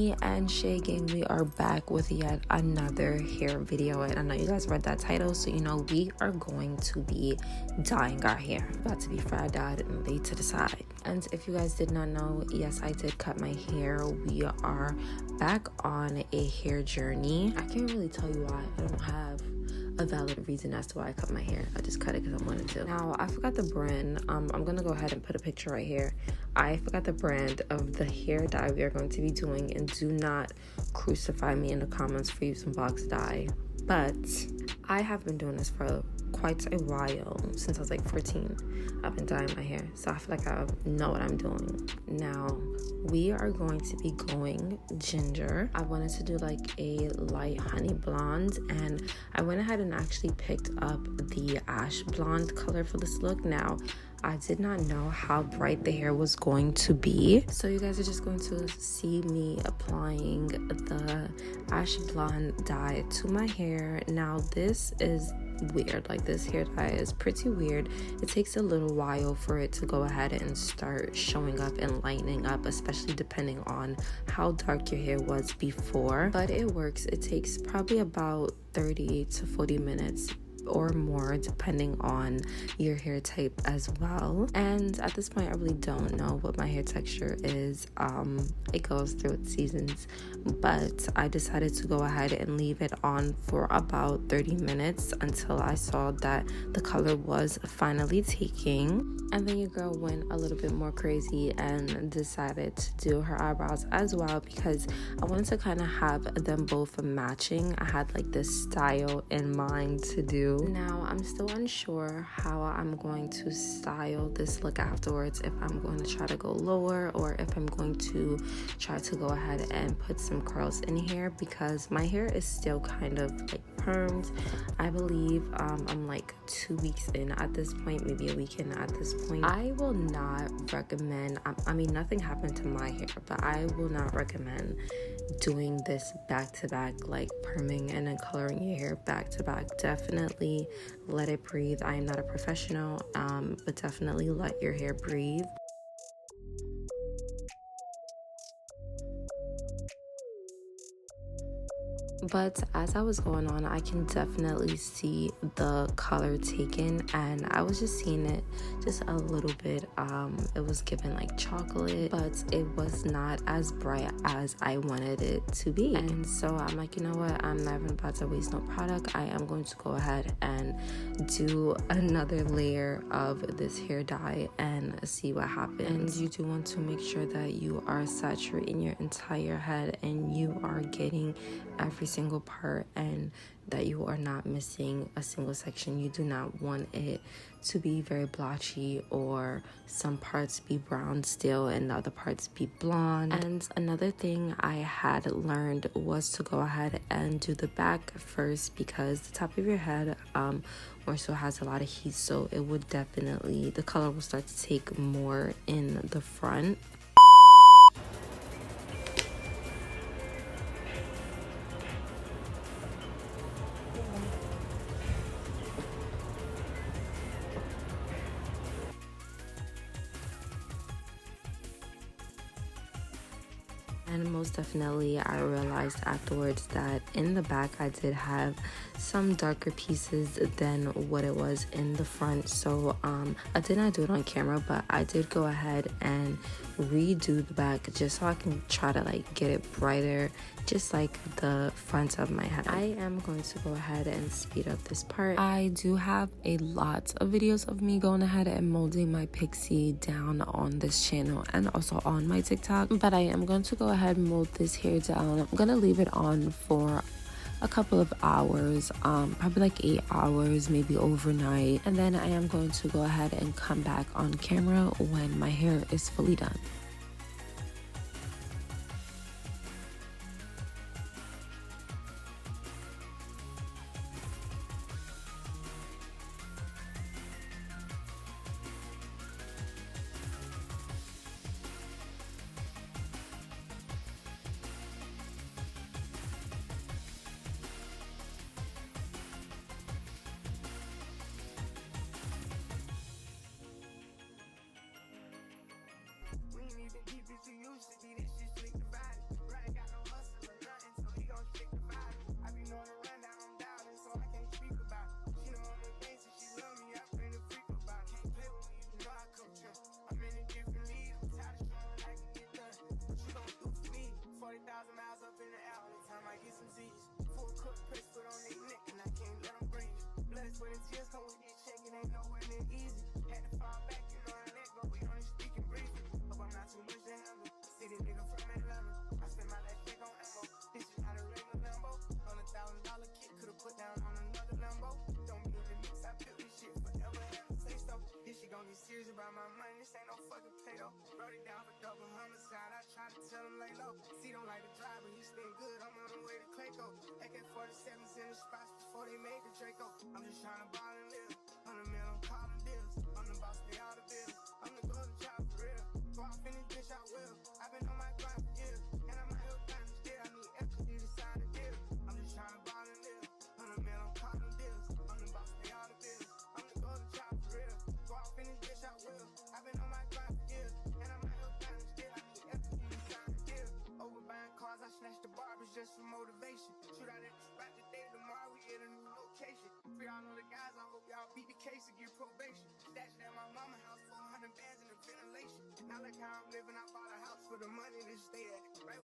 Hey and Shay gang, we are back with yet another hair video, and I know you guys read that title, so you know we are going to be dyeing our hair. About to be fried, dyed, and laid to the side. And if you guys did not know, yes, I did cut my hair. We are back on a hair journey. I can't really tell you why. I don't have a valid reason as to why I cut my hair. I just cut it because I wanted to. Now, I forgot the brand. I'm gonna go ahead and put a picture right here. I forgot the brand of the hair dye we are going to be doing, and do not crucify me in the comments for using box dye. But I have been doing this for quite a while, since I was like 14. I've been dyeing my hair, so I feel like I know what I'm doing. Now, we are going to be going ginger. I wanted to do like a light honey blonde, and I went ahead and actually picked up the ash blonde color for this look. Now, I did not know how bright the hair was going to be, so you guys are just going to see me applying the ash blonde dye to my hair. Now, this is weird. Like, this hair dye is pretty weird. It takes a little while for it to go ahead and start showing up and lightening up, especially depending on how dark your hair was before, but it works. It takes probably about 30 to 40 minutes or more, depending on your hair type as well. And at this point, I really don't know what my hair texture is. It goes through its seasons, but I decided to go ahead and leave it on for about 30 minutes until I saw that the color was finally taking. And then your girl went a little bit more crazy and decided to do her eyebrows as well, because I wanted to kind of have them both matching. I had like this style in mind to do. Now, I'm still unsure how I'm going to style this look afterwards, if I'm going to try to go lower or if I'm going to try to go ahead and put some curls in here, because my hair is still kind of like permed. I believe I'm like 2 weeks in at this point, maybe a week in at this point. I will not recommend, I mean, nothing happened to my hair, but I will not recommend doing this back to back, like perming and then coloring your hair back to back. Definitely let it breathe. I am not a professional, but definitely let your hair breathe. But as I was going on, I can definitely see the color taken, and I was just seeing it just a little bit. It was given like chocolate, but it was not as bright as I wanted it to be. And so I'm like, you know what, I'm not even about to waste no product. I am going to go ahead and do another layer of this hair dye and see what happens. And you do want to make sure that you are saturating your entire head and you are getting every single part, and that you are not missing a single section. You do not want it to be very blotchy, or some parts be brown still and the other parts be blonde. And another thing I had learned was to go ahead and do the back first, because the top of your head more so has a lot of heat, so it would definitely, the color will start to take more in the front. And most definitely, I realized afterwards that in the back I did have some darker pieces than what it was in the front. So I did not do it on camera, but I did go ahead and redo the back just so I can try to like get it brighter, just like the front of my head. I am going to go ahead and speed up this part. I do have a lot of videos of me going ahead and molding my pixie down on this channel and also on my TikTok, but I am going to go ahead and mold this hair down. I'm gonna leave it on for a couple of hours, probably like 8 hours, maybe overnight, and then I am going to go ahead and come back on camera when my hair is fully done. court press foot on their neck, and I can't let them breathe. Blood, sweat, and tears come with this check, it ain't nowhere near easy. Had to fall back, you know how that go, we only speaking briefly. Hope I'm not too much to handle. City nigga from Atlanta, I spent my last check on ammo. This is not a regular Lambo. $100,000 kit, could've put down on another Lambo. Don't be in the mix, I built this shit forever, have to say so. This shit gon' get serious about my money, this ain't no fucking play though. Wrote it down for double homicide, I try to tell him lay low. See, don't like to drive, but he stay good, I'm on the way to Clayco. AK-47s in the spots before they made the Draco. I'm just tryna ball and live, 100 mil, I'm calling deals. I'm the boss, pay all the bills, I'm the golden child for real. Go off in this bitch, I will. I've been on my grind for years, and I'm out here grinding still. I need equity to sign a deal. I'm just tryna ball and live, 100 mil, I'm calling deals. I'm the boss, pay all the bills, I'm the golden child for real. Go off in this bitch, I will. I've been on my grind for years, and I'm out here grinding still. I need equity to sign a deal. Over buying cars, I snatched the barbers just for motivation. Shoot out at the spot today, tomorrow we at a new location. Free all of the guys, I hope y'all beat the case and get probation. Stashed at my mama house, 400 bands in the ventilation. Now look how I'm living, I bought a house for the money to stay at. Right